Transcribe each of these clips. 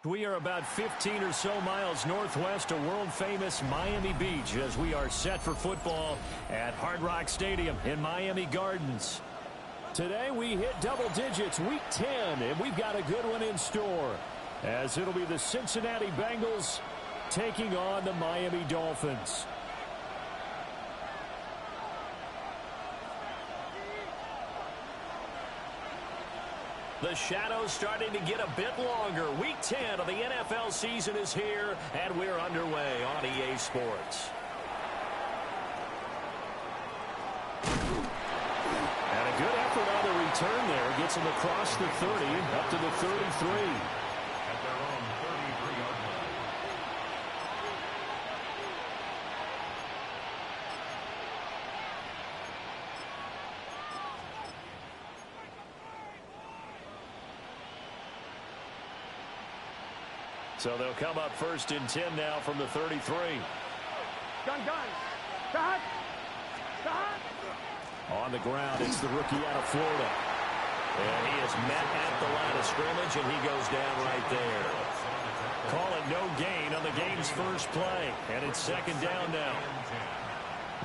We are about 15 or so miles northwest of world-famous Miami Beach as we are set for football at Hard Rock Stadium in Miami Gardens. Today we hit double digits, week 10, and we've got a good one in store as it'll be the Cincinnati Bengals taking on the Miami Dolphins. The shadow's starting to get a bit longer. Week 10 of the NFL season is here, and we're underway on EA Sports. And a good effort on the return there. Gets him across the 30, up to the 33. At their own 33-yard line. So they'll come up first and 10 now from the 33. Gun. Stop. On the ground, it's the rookie out of Florida. And he is met at the line of scrimmage, and he goes down right there. Call it no gain on the game's first play. And it's second down now.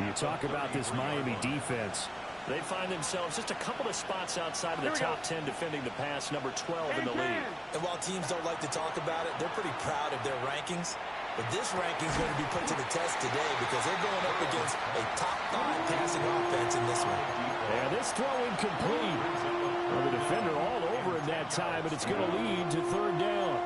You talk about this Miami defense. They find themselves just a couple of spots outside of the top 10 defending the pass, number 12 in the league. And while teams don't like to talk about it, they're pretty proud of their rankings. But this ranking is going to be put to the test today because they're going up against a top 5 passing offense in this one. And this throw incomplete. Well, the defender all over it that time, but it's going to lead to third down.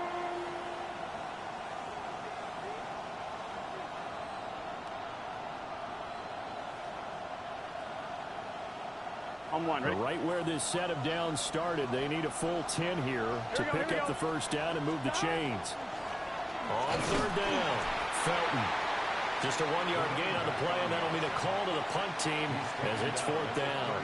On one, ready? Right where this set of downs started, they need a full 10 here to pick up the first down and move the chains. On third down, Felton. Just a 1-yard gain on the play, and that'll mean a call to the punt team as it's fourth down.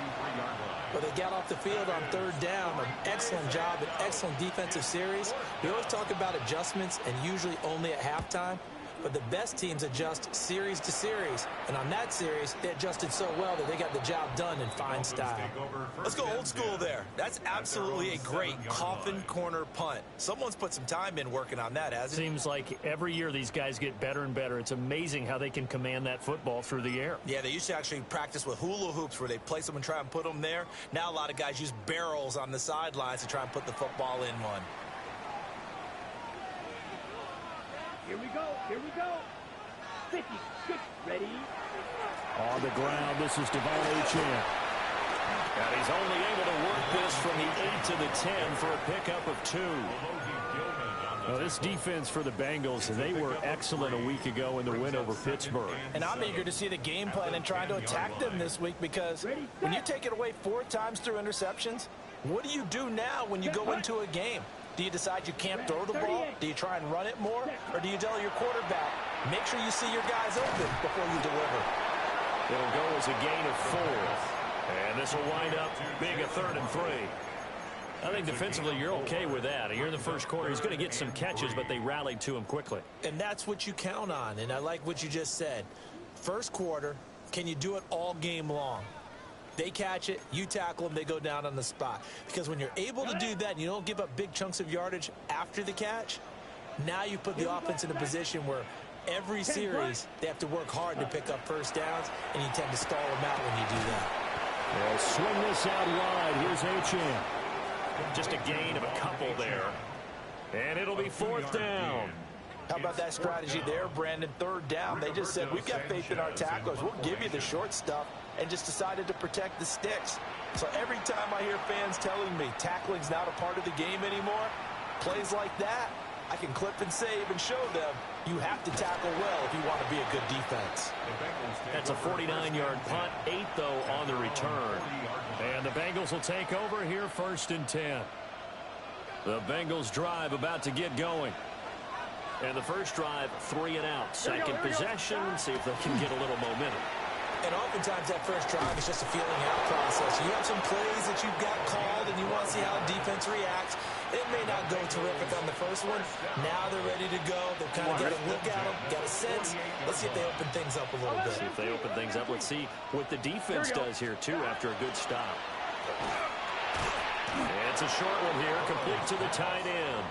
But they got off the field on third down. An excellent job, an excellent defensive series. We always talk about adjustments and usually only at halftime. But the best teams adjust series to series. And on that series, they adjusted so well that they got the job done in fine style. Let's go old school there. That's absolutely a great coffin corner punt. Someone's put some time in working on that, hasn't it? Seems like every year these guys get better and better. It's amazing how they can command that football through the air. Yeah, they used to actually practice with hula hoops where they place them and try and put them there. Now a lot of guys use barrels on the sidelines to try and put the football in one. Here we go. 50, 6, ready? On the ground, this is Devon Achane. And he's only able to work this from the 8 to the 10 for a pickup of 2. Well, this defense for the Bengals, they were excellent a week ago in the win over Pittsburgh. And I'm eager to see the game plan and try to attack them this week because when you take it away 4 times through interceptions, what do you do now when you go into a game? Do you decide you can't throw the ball? Do you try and run it more? Or do you tell your quarterback, make sure you see your guys open before you deliver? It'll go as a gain of 4. And this will wind up being a 3rd and 3. I think defensively you're okay with that. You're in the first quarter. He's going to get some catches, but they rallied to him quickly. And that's what you count on. And I like what you just said. First quarter, can you do it all game long? They catch it, you tackle them, they go down on the spot. Because when you're able to do that and you don't give up big chunks of yardage after the catch, now you put the offense in a position where every series they have to work hard to pick up first downs, and you tend to stall them out when you do that. They'll swing this out wide. Here's Achane. Just a gain of a couple there. And it'll be 4th down. How about that strategy there, Brandon? 3rd down. They just said, we've got faith in our tacklers. We'll give you the short stuff, and just decided to protect the sticks. So every time I hear fans telling me tackling's not a part of the game anymore, plays like that, I can clip and save and show them you have to tackle well if you want to be a good defense. That's a 49-yard punt, 8 though on the return. And the Bengals will take over here 1st and 10. The Bengals drive about to get going. And the first drive, 3 and out. Second possession, see if they can get a little momentum. And oftentimes that first drive is just a feeling out process. You have some plays that you've got called and you want to see how the defense reacts. It may not go terrific on the first one. Now they're ready to go. They've kind of got a look at them, got a sense. Let's see if they open things up a little bit. See if they open things up. Let's see what the defense does here, too, after a good stop. And It's a short one here, complete to the tight end.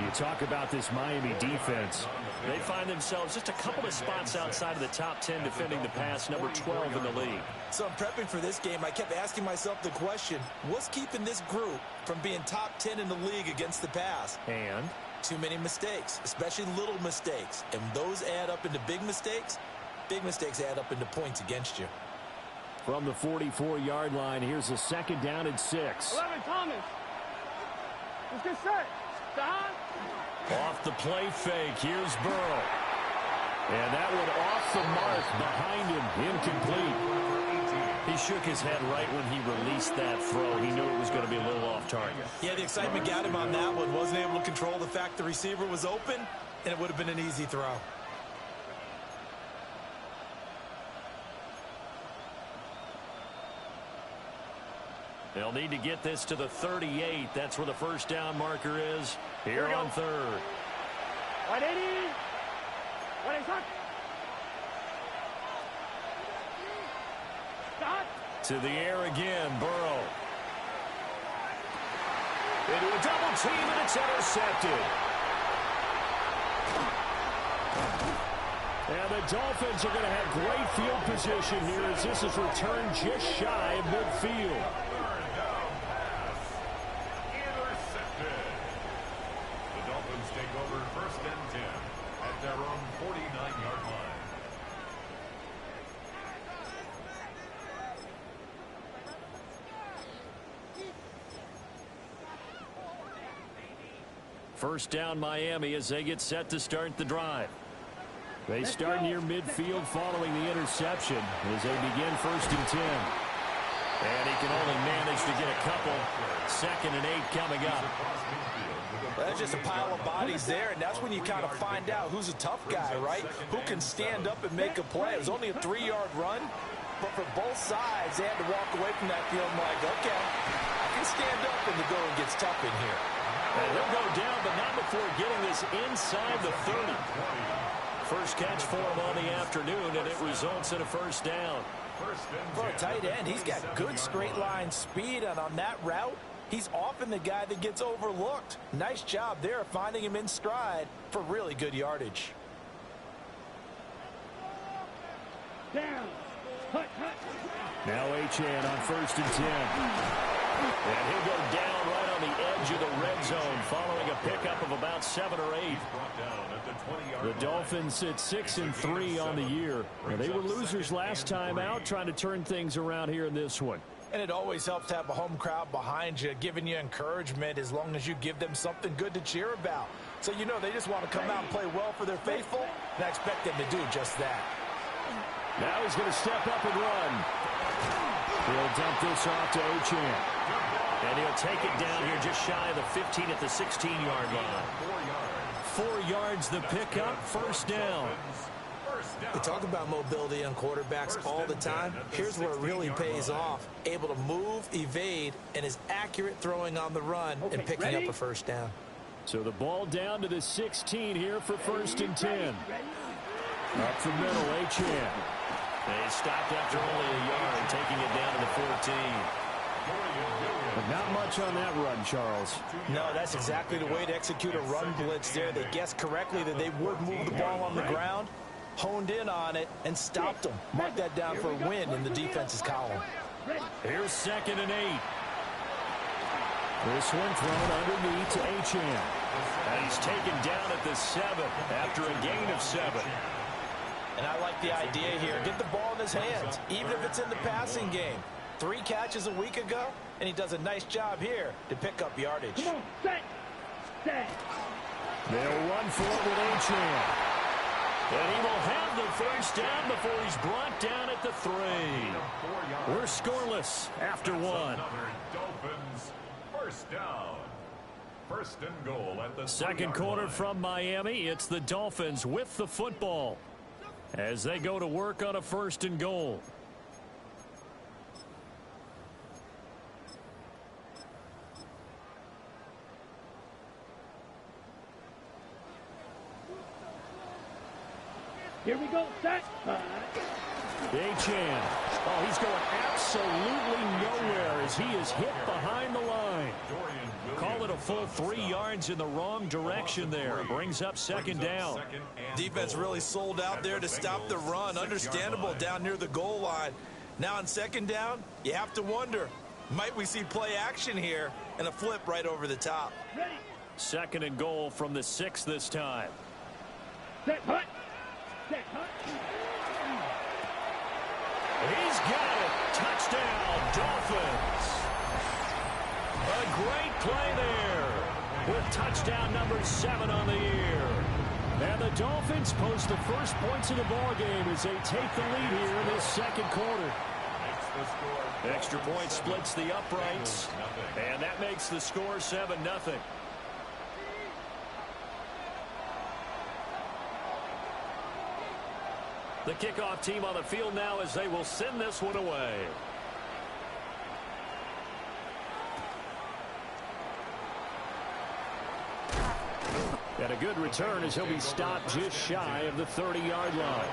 You talk about this Miami defense. They find themselves just a couple of spots outside of the top 10 defending the pass, number 12 in the league. So I'm prepping for this game. I kept asking myself the question, what's keeping this group from being top 10 in the league against the pass? And too many mistakes, especially little mistakes. And those add up into big mistakes. Big mistakes add up into points against you. From the 44-yard line, here's a second down and 6. 11, Thomas. Let's get set. Stop. Off the play fake, here's Burrow. And that one off the mark behind him, incomplete. He shook his head right when he released that throw. He knew it was going to be a little off target. Yeah, the excitement got him on that one. Wasn't able to control the fact the receiver was open, and it would have been an easy throw. They'll need to get this to the 38. That's where the first down marker is. Here on third. 180. 180. Stop. To the air again, Burrow. Into a double team, and it's intercepted. And the Dolphins are going to have great field position here as this is returned just shy of midfield. Take over first and 10 at their own 49-yard line. First down Miami as they get set to start the drive. They start near midfield following the interception as they begin first and 10. And he can only manage to get a couple. Second and 8 coming up. That's just a pile of bodies there, and that's when you kind of find out who's a tough guy, right? Who can stand up and make a play. It was only a 3-yard run, but for both sides, they had to walk away from that field like, okay, I can stand up when the going gets tough in here. And he'll go down, but not before getting this inside the 30. First catch for him on the afternoon, and it results in a first down. For a tight end, he's got good straight line speed, and on that route, he's often the guy that gets overlooked. Nice job there finding him in stride for really good yardage. Down. Hut, hut. Now Achane on first and 10. And he'll go down right on the edge of the red zone following a pickup of about 7 or 8. The Dolphins sit 6-3 on the year. Now, they were losers last time out, trying to turn things around here in this one. And it always helps to have a home crowd behind you, giving you encouragement as long as you give them something good to cheer about. So you know they just want to come out and play well for their faithful, and I expect them to do just that. Now he's going to step up and run. He'll dump this off to Achane. And he'll take it down here just shy of the 15 at the 16-yard line. 4 yards the pickup, first down. We talk about mobility on quarterbacks all the time. Here's where it really pays off. Able to move, evade, and is accurate throwing on the run and picking up a first down. So the ball down to the 16 here for first and 10. Up the middle, Achane. They stopped after only a yard, taking it down to the 14. But not much on that run, Charles. No, that's exactly the way to execute a run blitz there. They guessed correctly that they would move the ball on the ground, honed in on it, and stopped them. Mark that down for a win in the defense's column. Here's second and 8. This one thrown underneath to Achane. And he's taken down at the 7 after a gain of 7. And I like the idea here. Get the ball in his hands, even if it's in the passing game. 3 catches a week ago, and he does a nice job here to pick up yardage. Come on, set. Set. They'll run for it with Achane. And he will have the first down before he's brought down at the 3. We're scoreless after 1. Dolphins first down. First and goal at the Second quarter from Miami. It's the Dolphins with the football as they go to work on a first and goal. Here we go, set. Achan. Oh, he's going absolutely nowhere as he is hit behind the line. Call it a full 3 yards in the wrong direction there. Brings up second down. Defense really sold out there to stop the run. Understandable down near the goal line. Now on second down, you have to wonder, might we see play action here and a flip right over the top? Second and goal from the 6 this time. Set, hut. Set, hut. He's got it. Touchdown, Dolphins. A great play there with touchdown number 7 on the year. And the Dolphins post the first points of the ball game as they take the lead here in this second quarter. Extra point splits the uprights, and that makes the score 7-0. The kickoff team on the field now as they will send this one away. And a good return as he'll be stopped just shy of the 30-yard line.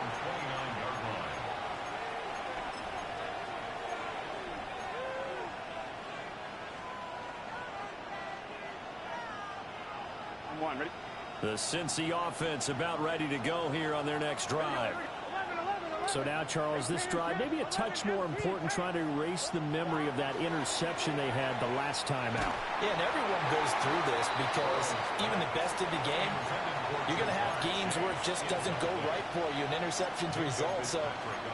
I'm one, ready? The Cincy offense about ready to go here on their next drive. So now, Charles, this drive maybe a touch more important, trying to erase the memory of that interception they had the last time out. Yeah, and everyone goes through this because even the best of the game, you're going to have games where it just doesn't go right for you, and interceptions result. So,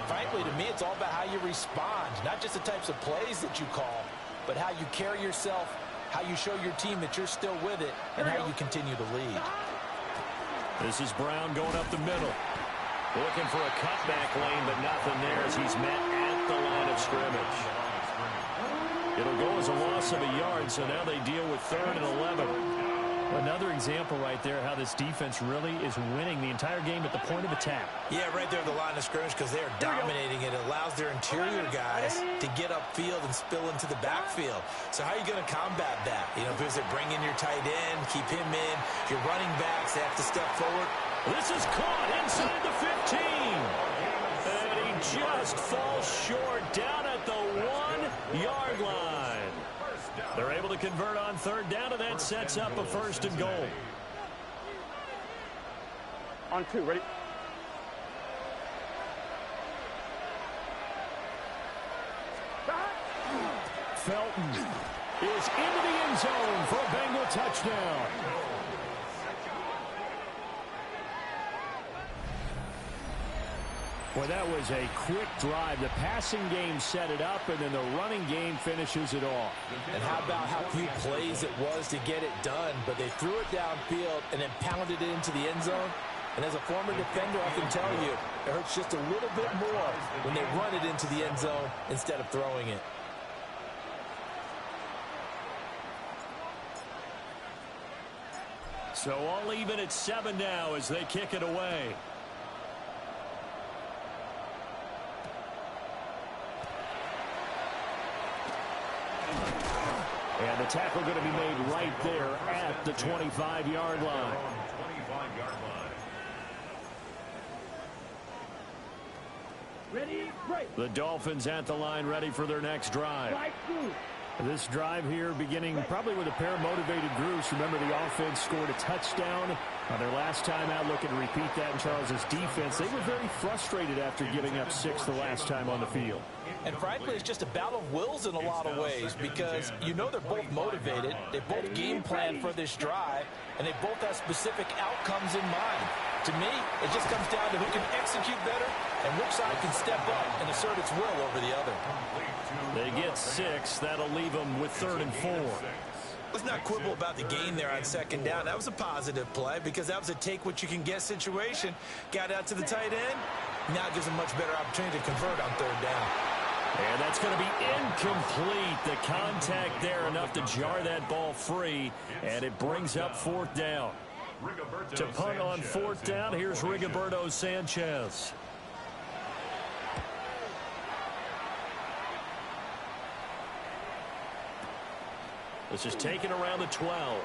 frankly, to me, it's all about how you respond, not just the types of plays that you call, but how you carry yourself, how you show your team that you're still with it, and how you continue to lead. This is Brown going up the middle. Looking for a cutback lane, but nothing there as he's met at the line of scrimmage. It'll go as a loss of a yard, so now they deal with 3rd and 11. Another example right there how this defense really is winning the entire game at the point of attack. Yeah, right there at the line of scrimmage because they're dominating it. It allows their interior guys to get upfield and spill into the backfield. So how are you going to combat that? You know, if it bring in your tight end, keep him in. Your running backs, they have to step forward. This is caught inside the 15. And he just falls short down at the 1-yard line. They're able to convert on 3rd down, and that sets up a 1st and goal. On 2, ready? Felton is into the end zone for a Bengal touchdown. Well, that was a quick drive. The passing game set it up, and then the running game finishes it off. And how about how few plays it was to get it done, but they threw it downfield and then pounded it into the end zone. And as a former defender, I can tell you, it hurts just a little bit more when they run it into the end zone instead of throwing it. So all even at 7 now as they kick it away. And the tackle going to be made right there at the 25-yard line. Ready, break. The Dolphins at the line ready for their next drive. Right through. This drive here beginning probably with a pair of motivated groups. Remember, the offense scored a touchdown on their last time out. Looking to repeat that in Charles's defense. They were very frustrated after giving up 6 the last time on the field. And frankly, it's just a battle of wills in a lot of ways because you know they're both motivated. They both game plan for this drive, and they both have specific outcomes in mind. To me, it just comes down to who can execute better and which side can step up and assert its will over the other. They get 6. That'll leave them with 3rd and 4. Let's not quibble about the gain there on 2nd down. That was a positive play because that was a take-what-you-can-get situation. Got out to the tight end. Now it gives them a much better opportunity to convert on 3rd down. And that's going to be incomplete. The contact there enough to jar that ball free, and it brings up 4th down. To punt on 4th down, here's Rigoberto Sanchez. This is taken around the 12.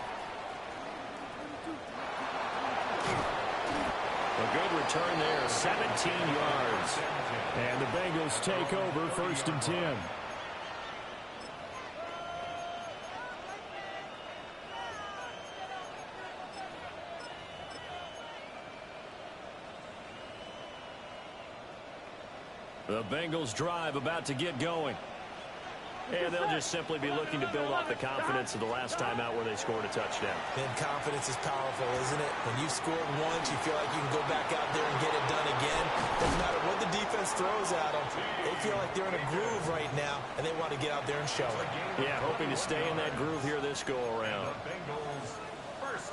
A good return there, 17 yards. And the Bengals Bengals take over 1st and 10. The Bengals drive about to get going. And they'll just simply be looking to build off the confidence of the last time out where they scored a touchdown. And confidence is powerful, isn't it? When you've scored once, you feel like you can go back out there and get it done again. Doesn't matter what the defense throws at them. They feel like they're in a groove right now, and they want to get out there and show it. Yeah, hoping to stay in that groove here this go-around.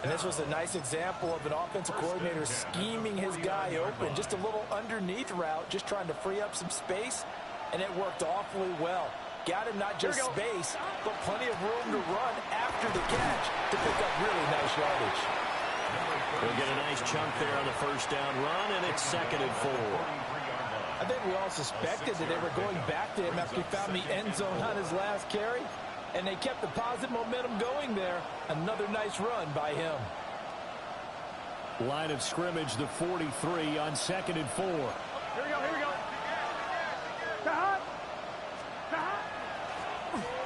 And this was a nice example of an offensive coordinator scheming his guy open. Just a little underneath route, just trying to free up some space, and it worked awfully well. Got him not just space, but plenty of room to run after the catch to pick up really nice yardage. We'll get a nice chunk there on the first down run, and it's 2nd and 4. I think we all suspected that they were going back to him after he found the end zone on his last carry, and they kept the positive momentum going there. Another nice run by him. Line of scrimmage, the 43 on 2nd and 4. Here we go, here we go.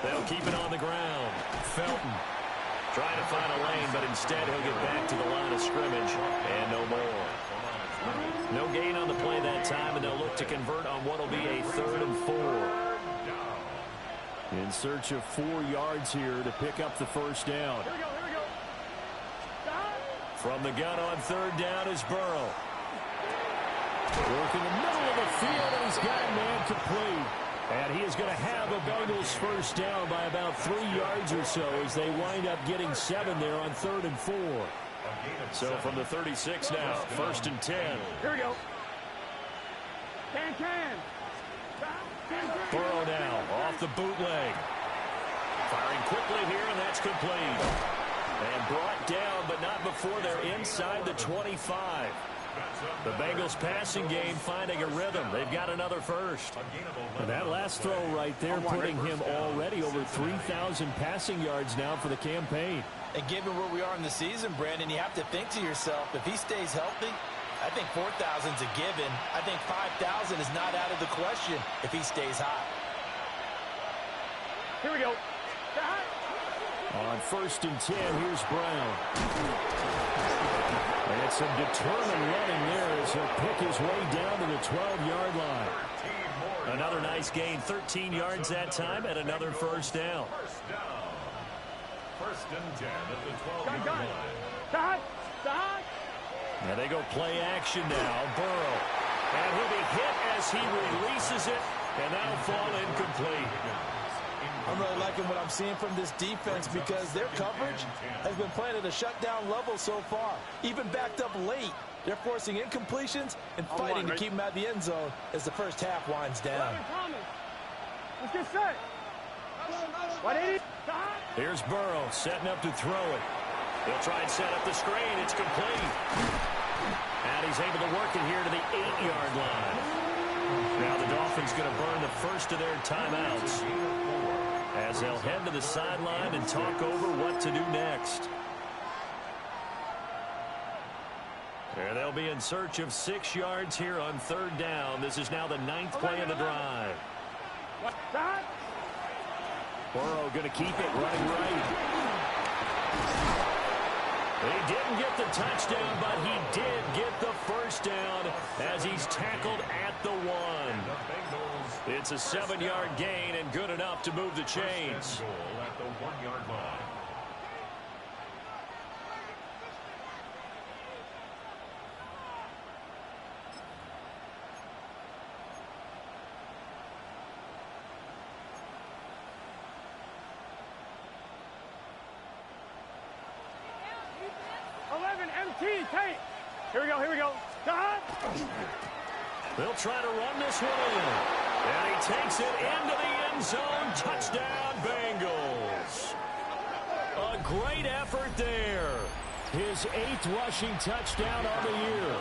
They'll keep it on the ground. Felton trying to find a lane, but instead he'll get back to the line of scrimmage and no more. No gain on the play that time, and they'll look to convert on what will be a 3rd and 4. In search of 4 yards here to pick up the first down. Here we go, here we go. From the gun on 3rd down is Burrow. Work in the middle of the field, and he's got a man complete. And he is going to have a Bengals first down by about 3 yards or so as they wind up getting 7 there on 3rd and 4. So from the 36 now, 1st and 10. Here we go. Can. Burrow now off the bootleg. Firing quickly here, and that's complete. And brought down, but not before they're inside the 25. The Bengals passing game finding a rhythm. They've got another first. And that last throw right there putting him already over 3,000 passing yards now for the campaign. And given where we are in the season, Brandon, you have to think to yourself, if he stays healthy, I think 4,000 is a given. I think 5,000 is not out of the question if he stays hot. Here we go. On 1st and 10, here's Brown. And some determined running there as he'll pick his way down to the 12-yard line. Another nice gain, 13 yards that time, and another first down. 1st and 10 at the 12-yard line. And they go play action now. Burrow. And he'll be hit as he releases it, and that'll fall incomplete. I'm really liking what I'm seeing from this defense because their coverage has been playing at a shutdown level so far. Even backed up late, they're forcing incompletions and fighting to keep them out of the end zone as the first half winds down. Let's get set. 180. Here's Burrow setting up to throw it. He'll try and set up the screen. It's complete. And he's able to work it here to the 8-yard line. Now the Dolphins going to burn the first of their timeouts as they'll head to the sideline and talk over what to do next. And they'll be in search of 6 yards here on 3rd down. This is now the 9th play of the drive. Burrow going to keep it running right. He didn't get the touchdown, but he did get the first down as he's tackled at the 1. It's a 7-yard gain and good enough to move the chains. At the 1-yard line. Tape. Here we go, here we go. They'll try to run this one in. And he takes it into the end zone. Touchdown, Bengals. A great effort there. His 8th rushing touchdown on the year.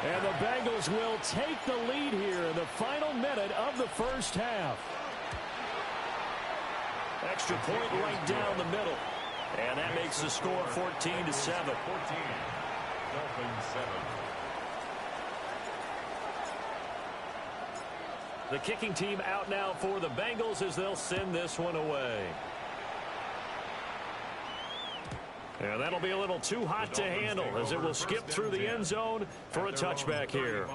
And the Bengals will take the lead here in the final minute of the first half. Extra point right down the middle. And that makes the score 14-7. 14. Dolphins 7. The kicking team out now for the Bengals as they'll send this one away. And that'll be a little too hot to handle as it will skip through the end zone for a touchback here.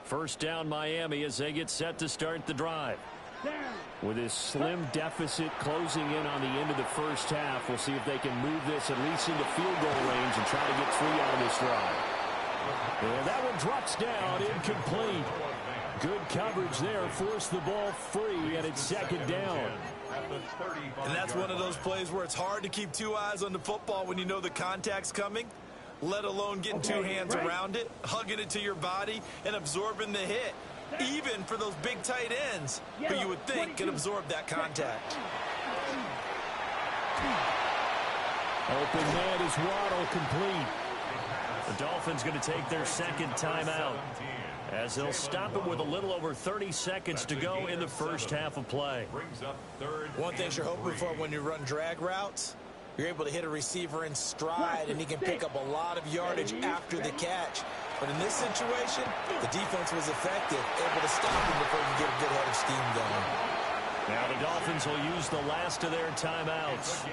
First down Miami as they get set to start the drive. With this slim deficit closing in on the end of the first half, we'll see if they can move this at least into field goal range and try to get 3 out of this drive. And that one drops down, incomplete. Good coverage there, forced the ball free, and it's second down. And that's one of those plays where it's hard to keep 2 eyes on the football when you know the contact's coming, let alone getting 2 hands around it, hugging it to your body, and absorbing the hit. Even for those big tight ends who you would think could absorb that contact. Open man is Waddle, complete. The Dolphins going to take their second timeout as they'll stop it with a little over 30 seconds to go in the first half of play. One thing you're hoping for when you run drag routes, you're able to hit a receiver in stride and he can pick up a lot of yardage after the catch. But in this situation, the defense was effective, able to stop him before you get a good head of steam going. Now the Dolphins will use the last of their timeouts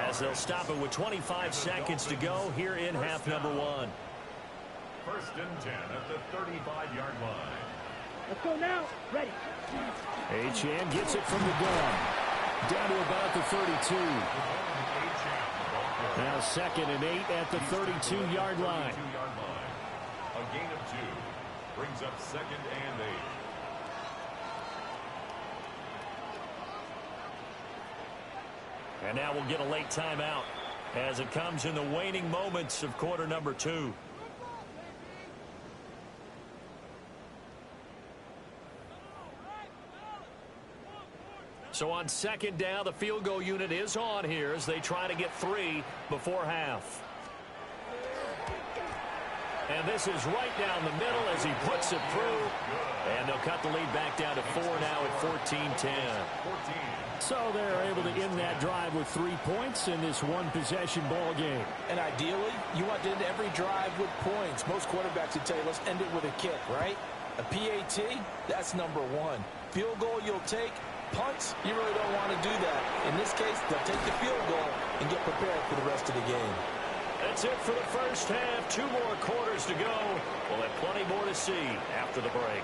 as they'll stop it with 25 seconds to go here in half number 1. First and 10 at the 35-yard line. Let's go now. Ready. Achane gets it from the gun. Down to about the 32. Now second and 8 at the 32-yard line. A gain of 2 brings up second and 8. And now we'll get a late timeout as it comes in the waning moments of quarter number 2. So on second down, the field goal unit is on here as they try to get 3 before half. And this is right down the middle as he puts it through. And they'll cut the lead back down to 4 now at 14-10. So they're able to end that drive with 3 points in this one-possession ball game. And ideally, you want to end every drive with points. Most quarterbacks would tell you, let's end it with a kick, right? A PAT, that's number 1. Field goal you'll take. Punts, you really don't want to do that. In this case, they'll take the field goal and get prepared for the rest of the game. That's it for the first half. 2 more quarters to go. We'll have plenty more to see after the break.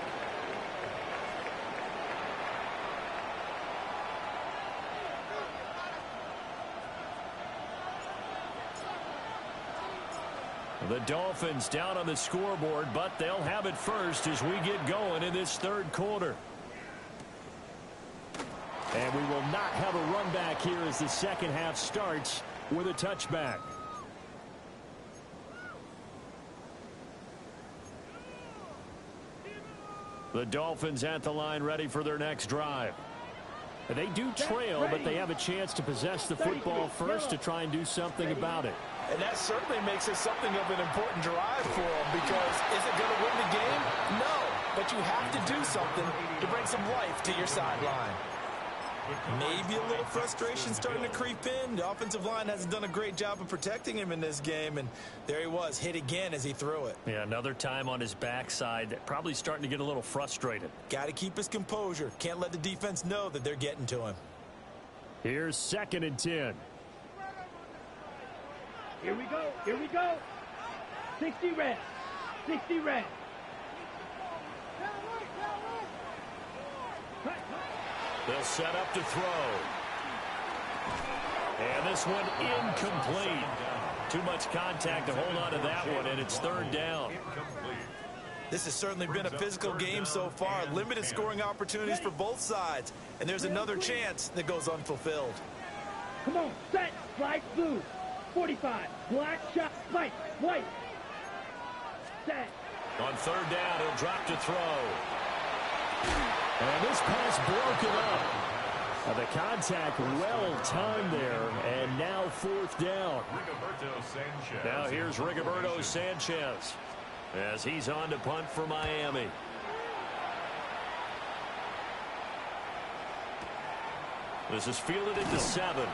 The Dolphins down on the scoreboard, but they'll have it first as we get going in this third quarter. And we will not have a run back here as the second half starts with a touchback. The Dolphins at the line ready for their next drive. They do trail, but they have a chance to possess the football first to try and do something about it. And that certainly makes it something of an important drive for them because is it going to win the game? No, but you have to do something to bring some life to your sideline. Maybe a little frustration starting to creep in. The offensive line hasn't done a great job of protecting him in this game, and there he was, hit again as he threw it. Yeah, another time on his backside, probably starting to get a little frustrated. Got to keep his composure. Can't let the defense know that they're getting to him. Here's second and 10. Here we go. Here we go. 60 red. 60 red. They'll set up to throw. And this one incomplete. Too much contact to hold on to that one, and it's third down. This has certainly been a physical game so far. Limited scoring opportunities for both sides. And there's another chance that goes unfulfilled. Come on, set, slide, blue. 45, black shot, white, white. Set. On third down, he'll drop to throw. And this pass broken up. The contact well timed there, and now fourth down. Now here's Rigoberto Sanchez as he's on to punt for Miami. This is fielded into 7.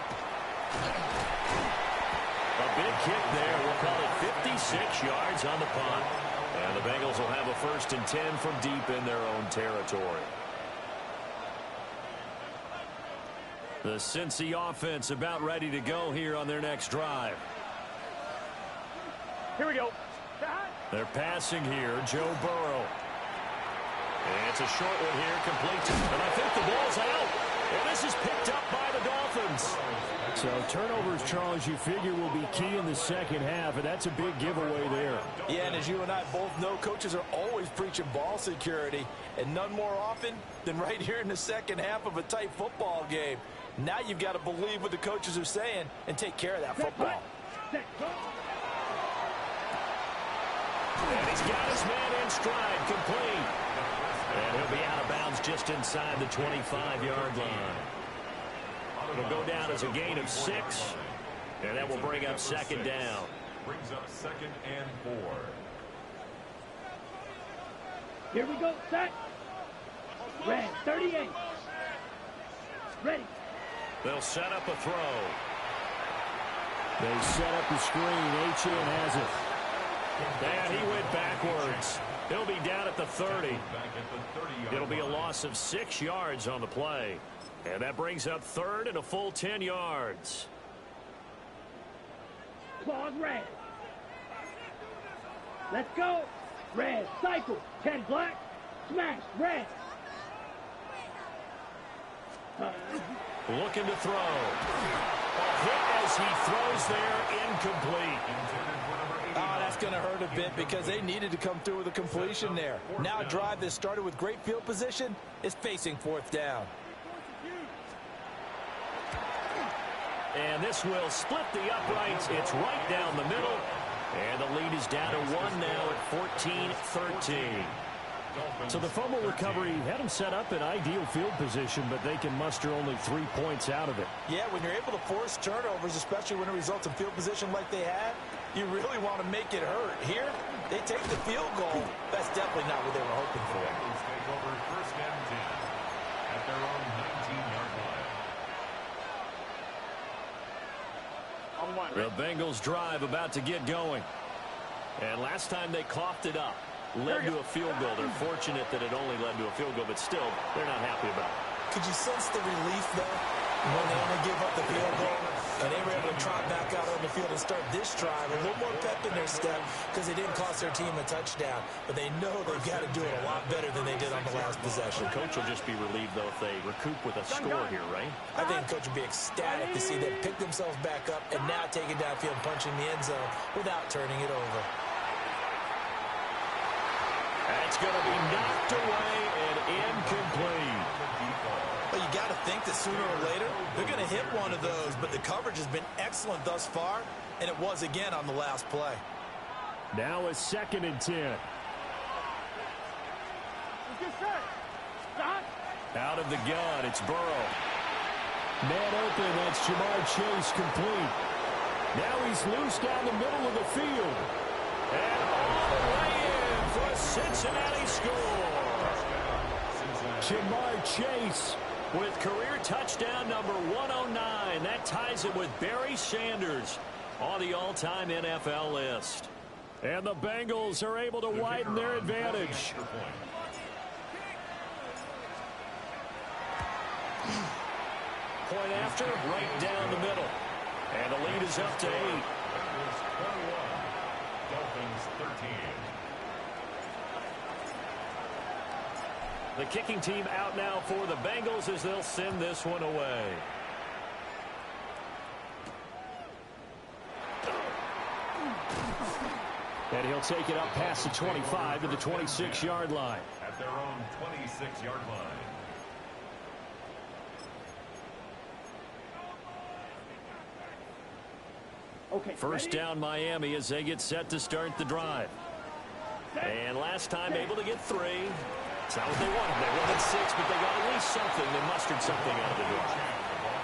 A big kick there. We'll call it 56 yards on the punt. And the Bengals will have a 1st and 10 from deep in their own territory. The Cincy offense about ready to go here on their next drive. Here we go. They're passing here, Joe Burrow. And it's a short one here, complete. And I think the ball's out. And this is picked up by the Dolphins. So turnovers, Charles, you figure will be key in the second half, and that's a big giveaway there. Yeah, and as you and I both know, coaches are always preaching ball security, and none more often than right here in the second half of a tight football game. Now you've got to believe what the coaches are saying and take care of that football. And he's got his man in stride, complete. And he'll be out of bounds just inside the 25-yard line. It'll go down as a gain of 6, and that will bring up 2nd down. Brings up 2nd and 4. Here we go. Set. Red 38. Ready. They'll set up a throw. They set up the screen. H.N. has it. And he went backwards. He'll be down at the 30. It'll be a loss of 6 yards on the play. And that brings up 3rd and a full 10 yards. Claws red. Let's go. Red. Cycle. 10 black. Smash. Red. Looking to throw. A hit as he throws there, incomplete. Oh, that's going to hurt a bit because they needed to come through with a completion there. Now a drive that started with great field position is facing 4th down. And this will split the uprights. It's right down the middle. And the lead is down to 1 now at 14-13. So the fumble recovery had them set up in ideal field position, but they can muster only 3 points out of it. Yeah, when you're able to force turnovers, especially when it results in field position like they had, you really want to make it hurt. Here, they take the field goal. That's definitely not what they were hoping for. Bengals take over 1st and 10 at their own 19-yard line. The Bengals drive about to get going. And last time they coughed it up, led to a field goal. They're fortunate that it only led to a field goal, but still, they're not happy about it. Could you sense the relief, though, when they only give up the field goal and they were able to trot back out on the field and start this drive? A little more pep in their step because they didn't cost their team a touchdown, but they know they've got to do it a lot better than they did on the last possession. The coach will just be relieved, though, if they recoup with a score here, right? I think the coach would be ecstatic to see them pick themselves back up and now take it downfield, punching the end zone without turning it over. That's going to be knocked away and incomplete. Well, you got to think that sooner or later they're going to hit one of those, but the coverage has been excellent thus far, and it was again on the last play. Now it's 2nd and 10. Out of the gun, it's Burrow. Man open, that's Jamar Chase, complete. Now he's loose down the middle of the field. And all the way in for a Cincinnati score. Jamar Chase with career touchdown number 109. That ties it with Barry Sanders on the all-time NFL list. And the Bengals are able to widen their advantage. Point after, right down the middle. And the lead is up to 8. Bengals 21, Dolphins 13. The kicking team out now for the Bengals as they'll send this one away. And he'll take it up past the 25 to the 26-yard line. At their own 26-yard line. Okay. First ready? down Miami as they get set to start the drive. And last time able to get 3. It's not what they wanted. They wanted 6, but they got at least something. They mustered something out of the drive.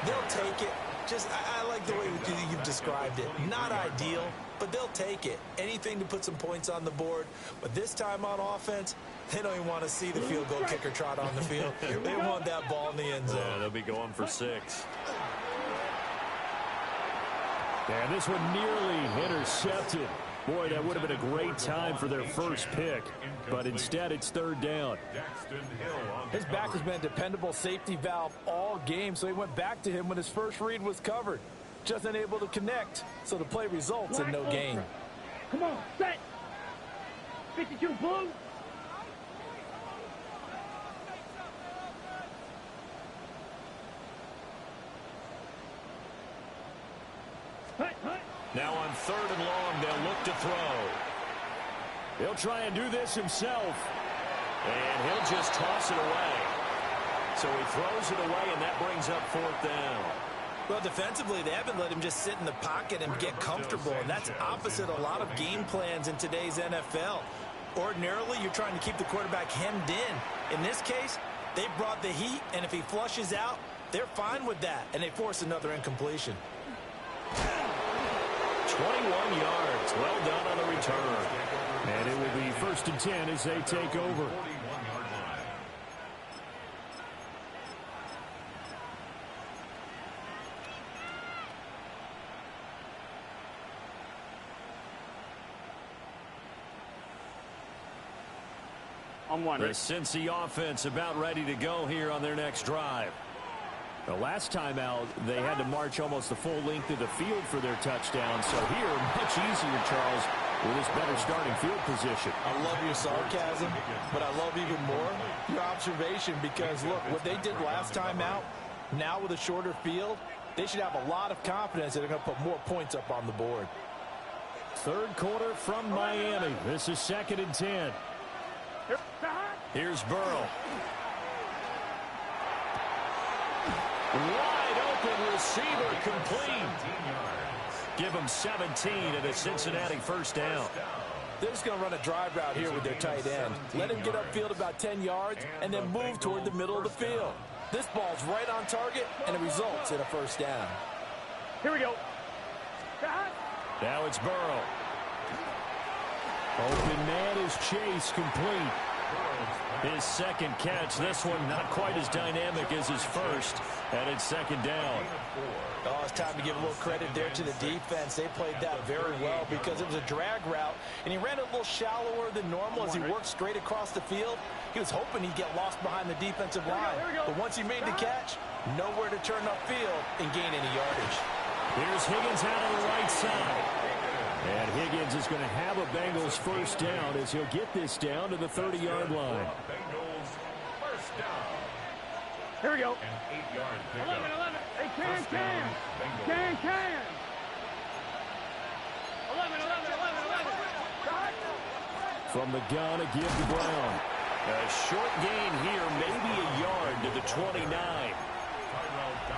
They'll take it. Just, I like the way you've described it. Not ideal, but they'll take it. Anything to put some points on the board. But this time on offense, they don't even want to see the field goal kicker trot on the field. They want that ball in the end zone. Yeah, they'll be going for 6. And this one nearly intercepted. Boy, that would have been a great time for their first pick, but instead it's third down. His back has been a dependable safety valve all game, so he went back to him when his first read was covered. Just unable to connect, so the play results in no gain. Come on, set. 52 blue. Now on 3rd and long, they'll look to throw. He'll try and do this himself. And he'll just toss it away. So he throws it away, and that brings up 4th down. Well, defensively, they haven't let him just sit in the pocket and get comfortable, and that's opposite a lot of game plans in today's NFL. Ordinarily, you're trying to keep the quarterback hemmed in. In this case, they brought the heat, and if he flushes out, they're fine with that, and they force another incompletion. 21 yards. Well done on the return. And it will be 1st and 10 as they take over. The Cincy offense about ready to go here on their next drive. The last time out, they had to march almost the full length of the field for their touchdown. So here, much easier, Charles, with this better starting field position. I love your sarcasm, but I love even more your observation because, look, what they did last time out, now with a shorter field, they should have a lot of confidence that they're going to put more points up on the board. 3rd quarter from Miami. This is 2nd and 10. Here's Burrow. Wide open receiver, complete. Give him 17 and a Cincinnati 1st down. They're just going to run a drive route here with their tight end. Let him get upfield about 10 yards and then move toward the middle of the field. This ball's right on target, and it results in a 1st down. Here we go. Now it's Burrow. Open man is Chase, complete. His 2nd catch. This one not quite as dynamic as his first. And it's 2nd down. Oh, it's time to give a little credit there to the defense. They played that very well because it was a drag route, and he ran a little shallower than normal as he worked straight across the field. He was hoping he'd get lost behind the defensive line. But once he made the catch, nowhere to turn upfield and gain any yardage. Here's Higgins out on the right side. And Higgins is going to have a Bengals 1st down as he'll get this down to the 30-yard line. Bengals 1st down. Here we go. An 8-yard 11. Hey, can. 11. From the gun, a give to Brown. A short gain here, maybe a yard to the 29.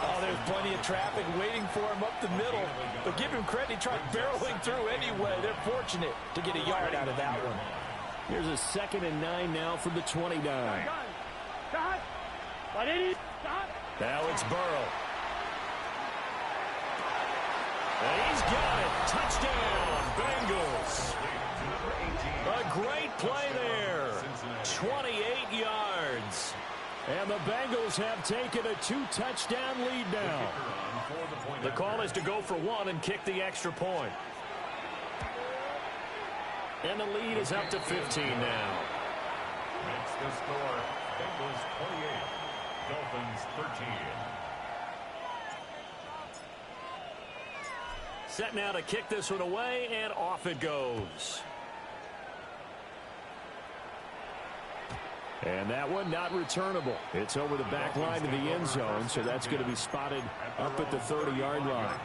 Oh, there's plenty of traffic waiting for him up the middle. But give him credit, he tried barreling through anyway. They're fortunate to get a yard out of that one. Here's a 2nd and 9 now from the 29. Now it's Burrow. And he's got it. Touchdown, Bengals. A great play there. 28 yards. And the Bengals have taken a 2-touchdown lead now. The call is to go for 1 and kick the extra point. And the lead is up to 15 now. Makes the score. Bengals 28, Dolphins 13. Set now to kick this one away, and off it goes. And that one not returnable. It's over the back line of the end zone, so that's going to be spotted up at the 30-yard line.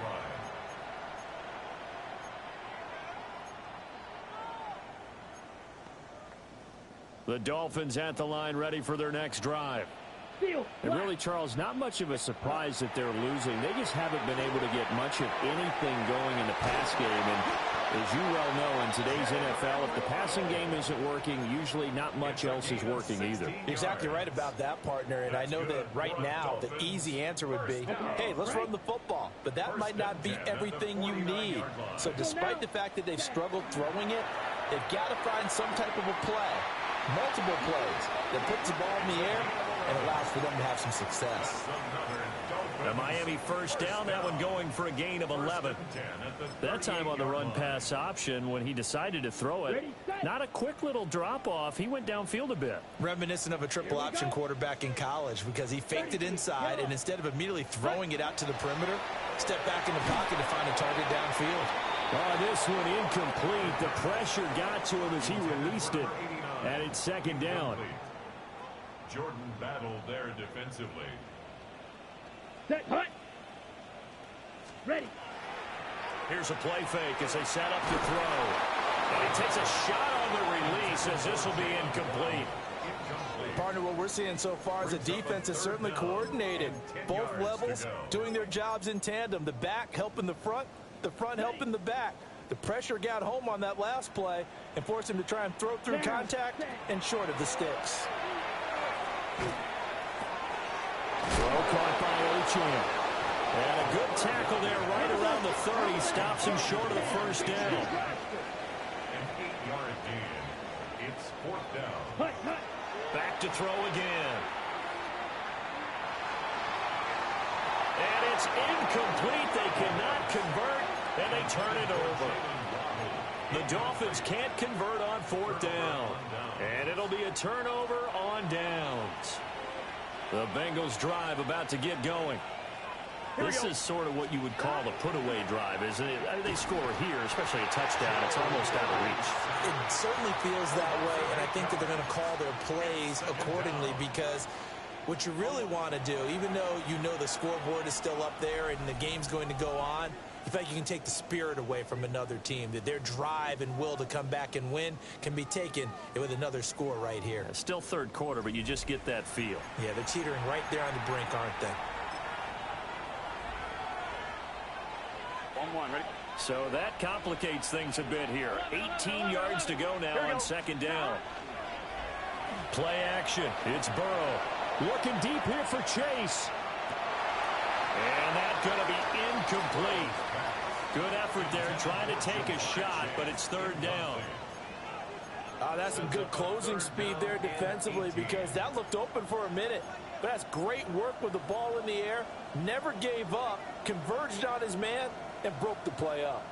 The Dolphins at the line ready for their next drive. And really, Charles, not much of a surprise that they're losing. They just haven't been able to get much of anything going in the pass game. And as you well know, in today's NFL, if the passing game isn't working, usually not much else is working either. Exactly right about that, partner. And I know that right now the easy answer would be, hey, let's run the football. But that might not be everything you need. So despite the fact that they've struggled throwing it, they've got to find some type of a play multiple plays that puts the ball in the air and allows for them to have some success. The Miami first down, that one going for a gain of 11. That time on the run-pass option when he decided to throw it. Not a quick little drop-off. He went downfield a bit. Reminiscent of a triple option quarterback in college because he faked it inside, and instead of immediately throwing it out to the perimeter, stepped back in the pocket to find a target downfield. Oh, this one incomplete. The pressure got to him as he released it. And it's second down. Jordan battled there defensively. Set, hut. Ready. Here's a play fake as they set up to throw. And he takes a shot on the release as this will be incomplete. Partner, what we're seeing so far is the defense is certainly coordinated. Both levels doing their jobs in tandem. The back helping the front helping the back. The pressure got home on that last play and forced him to try and throw through contact and short of the sticks. Throw caught by Ochane. And a good tackle there right around the 30. Stops him short of the first down. An 8-yard gain. It's fourth down. Back to throw again. And it's incomplete. They cannot convert, and they turn it over. The Dolphins can't convert on fourth down. And it'll be a turnover on downs. The Bengals drive about to get going. This is sort of what you would call a put-away drive, isn't it? I mean, they score here, especially a touchdown. It's almost out of reach. It certainly feels that way, and I think that they're going to call their plays accordingly because what you really want to do, even though you know the scoreboard is still up there and the game's going to go on, in fact, you can take the spirit away from another team, that their drive and will to come back and win can be taken with another score right here. It's still third quarter, but you just get that feel. Yeah, they're teetering right there on the brink, aren't they? 1-1, ready? So that complicates things a bit here. 18 yards to go now on second down. Play action. It's Burrow. Looking deep here for Chase. And that's going to be incomplete. Good effort there trying to take a shot, but it's third down. That's some good closing speed there defensively because that looked open for a minute. But that's great work with the ball in the air. Never gave up, converged on his man, and broke the play up.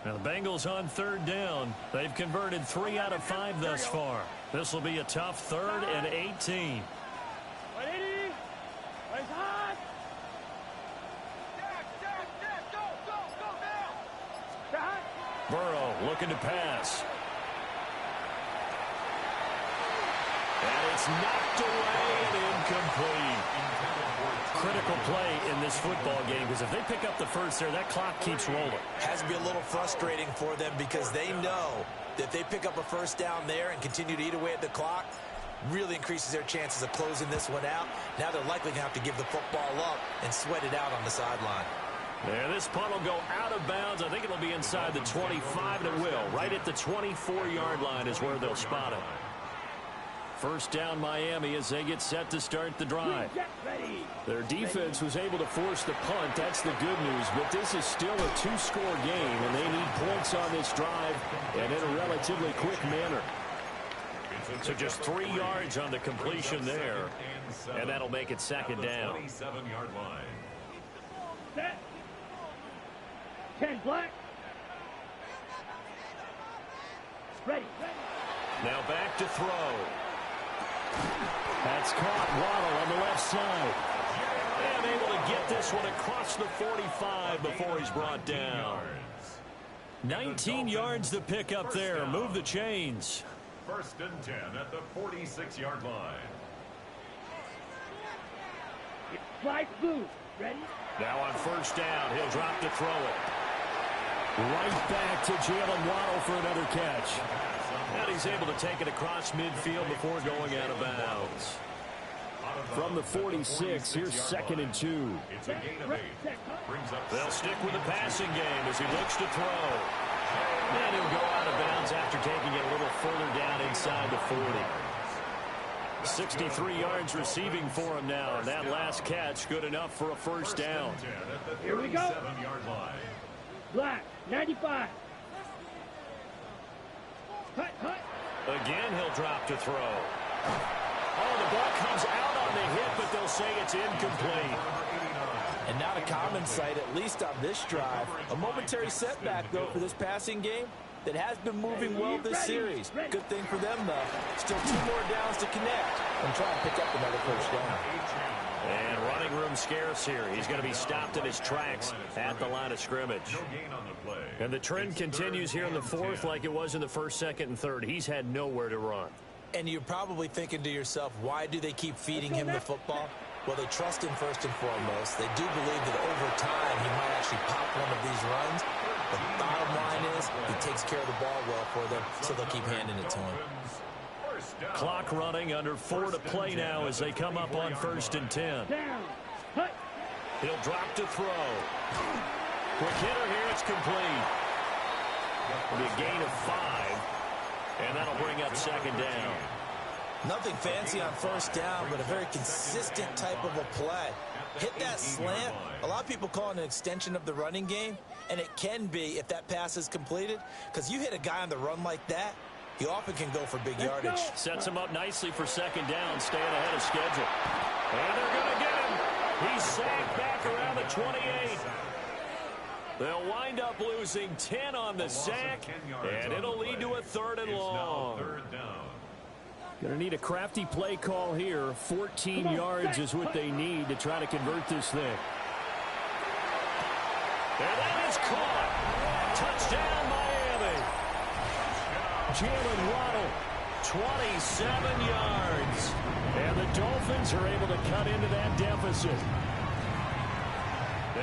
Now the Bengals on third down. They've converted 3 out of 5 thus far. This will be a tough third and 18. Burrow looking to pass. And it's knocked away and incomplete. Critical play in this football game because if they pick up the first there, that clock keeps rolling. Has to be a little frustrating for them because they know that if they pick up a first down there and continue to eat away at the clock, really increases their chances of closing this one out. Now they're likely going to have to give the football up and sweat it out on the sideline. Yeah, this punt will go out of bounds. I think it'll be inside the 25, and it will. Right at the 24-yard line is where they'll spot it. First down Miami as they get set to start the drive. Their defense was able to force the punt. That's the good news. But this is still a two-score game, and they need points on this drive and in a relatively quick manner. So just 3 yards on the completion there, and that'll make it second down. 27-yard line. Set. 10 black. Ready. Now back to throw. That's caught. Waddle on the left side. And able to get this one across the 45 before he's brought down. 19 yards to pick up there. Move the chains. First and 10 at the 46-yard line. Slide blue. Ready? Now on first down, he'll drop to throw it. Right back to Jalen Waddle for another catch. And he's able to take it across midfield before going out of bounds. From the 46, here's second and 2. It's a gain of 8. Brings up They'll stick with the passing game as he looks to throw. And he'll go out of bounds after taking it a little further down inside the 40. 63 yards receiving for him now. And that last catch good enough for a first down. Here we go. 37-yard line. Black. 95. Hut, hut. again, he'll drop to throw. Oh, the ball comes out on the hit, but they'll say it's incomplete. And not a common sight, at least on this drive. A momentary setback, though, for this passing game that has been moving well this series. Good thing for them, though. Still 2 more downs to connect and try and pick up another first down. And running room scarce here. He's going to be stopped in his tracks at the line of scrimmage. And the trend continues here in the fourth like it was in the first, second, and third. He's had nowhere to run. And you're probably thinking to yourself, why do they keep feeding him the football? Well, they trust him first and foremost. They do believe that over time he might actually pop one of these runs. The bottom line is he takes care of the ball well for them, so they'll keep handing it to him. Clock running, under 4 to play now as they come up on 1st and 10. He'll drop to throw. Quick hitter here, it's complete. It'll be a gain of 5, and that'll bring up 2nd down. Nothing fancy on first down, but a very consistent type of a play. Hit that slant. A lot of people call it an extension of the running game, and it can be if that pass is completed, because you hit a guy on the run like that, he often can go for big yardage. Sets him up nicely for 2nd down, staying ahead of schedule. And they're going to get him. He's sacked back around the 28. They'll wind up losing 10 on the sack, and it'll lead to a 3rd and long. Going to need a crafty play call here. 14 yards is what they need to try to convert this thing. And that is caught. Touchdown, Miami. Jalen Waddle, 27 yards. and the Dolphins are able to cut into that deficit.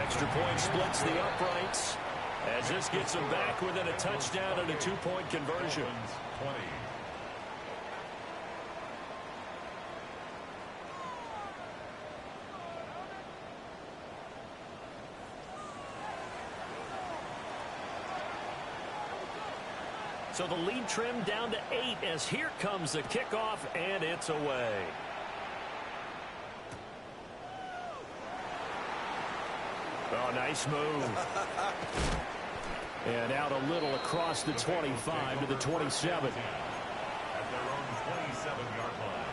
Extra point splits the uprights as this gets them back within a touchdown and a 2-point conversion. 20. So the lead trimmed down to 8 as here comes the kickoff, and it's away. Oh, nice move. And out a little across the 25 to the 27. At their own 27-yard line.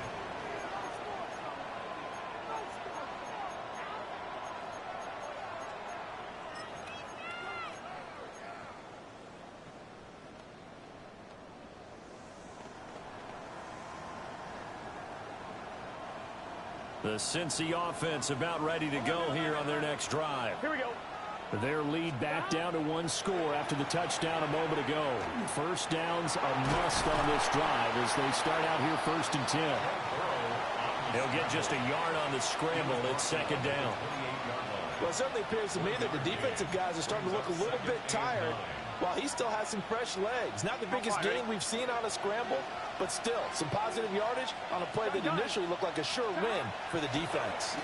The Cincy offense about ready to go here on their next drive. Here we go. Their lead back down to 1 score after the touchdown a moment ago. First down's a must on this drive as they start out here 1st and 10. He'll get just a yard on the scramble. It's 2nd down. Well, it certainly appears to me that the defensive guys are starting to look a little bit tired while he still has some fresh legs. Not the biggest gain we've seen on a scramble, but still some positive yardage on a play that initially looked like a sure win for the defense.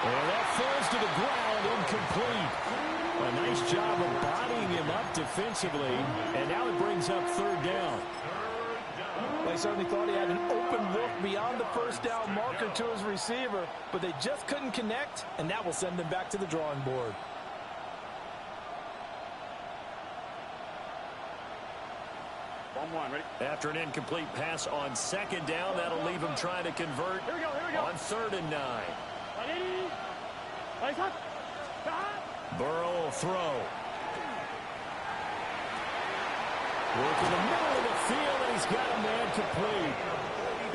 And that falls to the ground, incomplete. A nice job of bodying him up defensively, and now it brings up 3rd down. They certainly thought he had an open look beyond the first down marker to his receiver, but they just couldn't connect, and that will send them back to the drawing board. After an incomplete pass on 2nd down, that'll leave him trying to convert on 3rd and 9. Burrow will throw. Working the middle of the field, and he's got a man complete.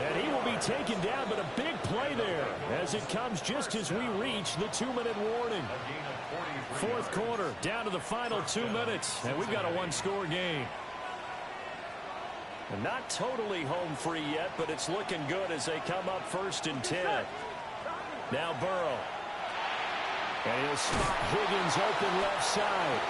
And he will be taken down, but a big play there as it comes just as we reach the 2-minute warning. 4th quarter, down to the final 2 minutes, and we've got a 1-score game. And not totally home free yet, but it's looking good as they come up 1st and 10. Now Burrow. And he'll spot Higgins open left side.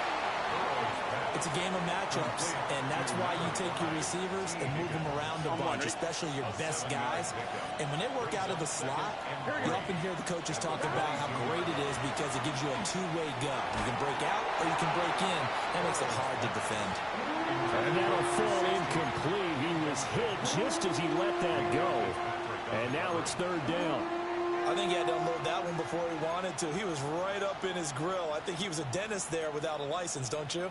It's a game of matchups, and that's why you take your receivers and move them around a bunch, especially your best guys. And when they work out of the slot, you often hear the coaches talk about how great it is because it gives you a 2-way go. You can break out or you can break in. That makes it hard to defend. And that'll fall incomplete. He was hit just as he let that go. And now it's 3rd down. I think he had to unload that one before he wanted to. He was right up in his grill. I think he was a dentist there without a license, don't you?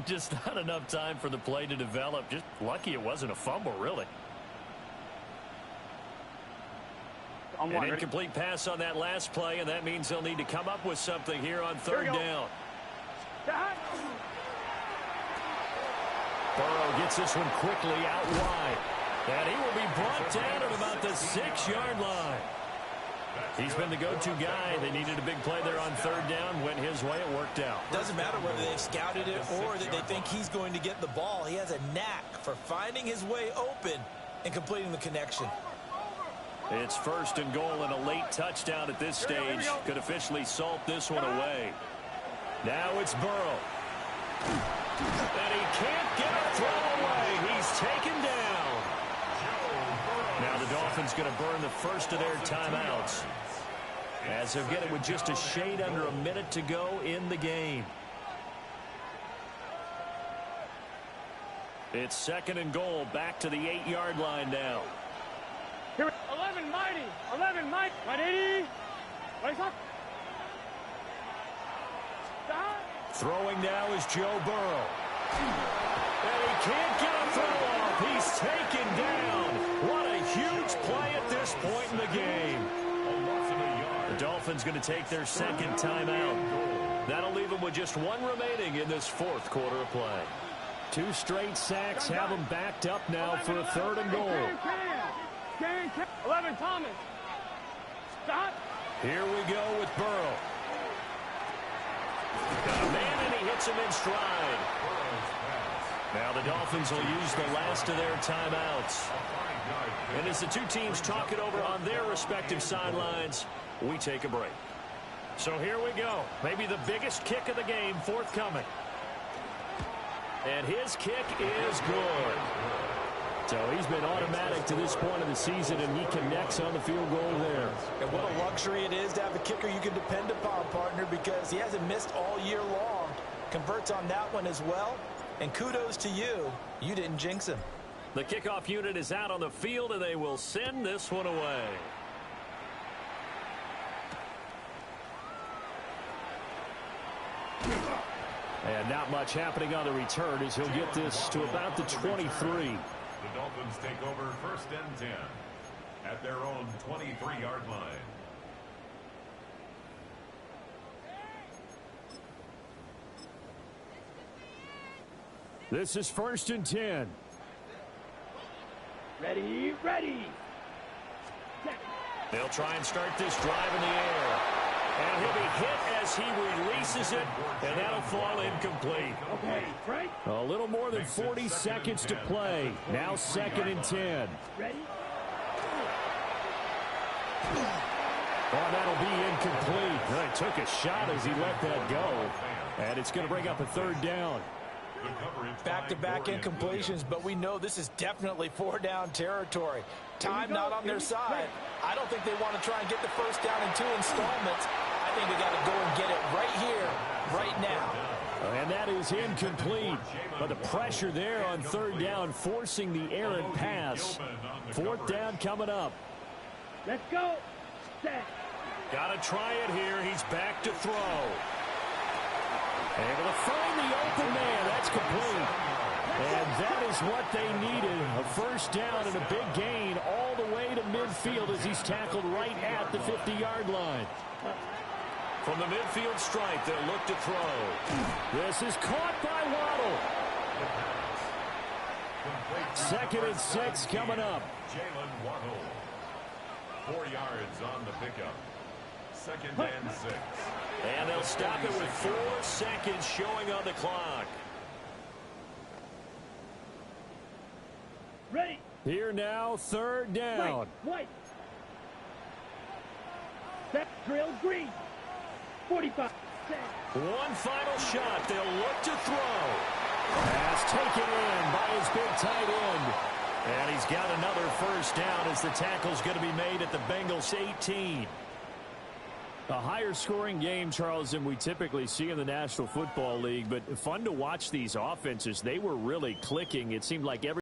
Just not enough time for the play to develop. Just lucky it wasn't a fumble, really. An incomplete pass on that last play, and that means they'll need to come up with something here on third down. Burrow gets this one quickly out wide. And he will be brought down at about the 6-yard line. He's been the go-to guy. They needed a big play there on third down. Went his way. It worked out. Doesn't matter whether they've scouted it or that they think he's going to get the ball. He has a knack for finding his way open and completing the connection. It's first and goal and a late touchdown at this stage. Could officially salt this one away. Now it's Burrow. And he can't get a throw away. He's taken down. Now the Dolphins going to burn the first of their timeouts, as they'll get it with just a shade under a minute to go in the game. It's second and goal, back to the 8-yard line now. 11 mighty. 11 mighty. 180. Throwing now is Joe Burrow. And he can't get a throw off. He's taken down. What a huge play at this point in the game. The Dolphins going to take their second timeout. That'll leave them with just one remaining in this fourth quarter of play. 2 straight sacks have them backed up now for a third and goal. 11 Thomas. Stop. Here we go with Burrow. Got a man, and he hits him in stride. Now the Dolphins will use the last of their timeouts. And as the two teams talk it over on their respective sidelines, we take a break. So here we go. Maybe the biggest kick of the game forthcoming. And his kick is good. So he's been automatic to this point of the season, and he connects on the field goal there. And what a luxury it is to have a kicker you can depend upon, partner, because he hasn't missed all year long. Converts on that one as well. And kudos to you. You didn't jinx him. The kickoff unit is out on the field, and they will send this one away. And not much happening on the return as he'll get this to about the 23. The Dolphins take over first and 10 at their own 23-yard line. This is first and 10. Ready, ready. They'll try and start this drive in the air. And he'll be hit as he releases it, and that'll fall incomplete. Okay, right. A little more than 40 seconds to play. Now second and 10. Ready. Oh, that'll be incomplete. Well, he took a shot as he let that go. And it's going to bring up a third down. Back-to-back incompletions, but we know this is definitely 4-down territory. Time not on their side. I don't think they want to try and get the first down in 2 installments. I think we got to go and get it right here, right now. And that is incomplete. But the pressure there on third down, forcing the errant pass. Fourth down coming up. Let's go. Set. Got to try it here. He's back to throw. Able to find the open man. That's complete. And that is what they needed. A first down and a big gain all the way to midfield as he's tackled right at the 50-yard line. From the midfield stripe, they'll look to throw. This is caught by Waddle. Second and 6 coming up. Jalen Waddle. 4 yards on the pickup. Second and 6. And they'll stop it with 4 seconds showing on the clock. Ready. Here now, third down. White. Set. Drill green. 45. Set. One final shot. They'll look to throw. Pass taken in by his big tight end. And he's got another first down as the tackle's going to be made at the Bengals 18. A higher scoring game, Charles, than we typically see in the National Football League, but fun to watch these offenses. They were really clicking. It seemed like every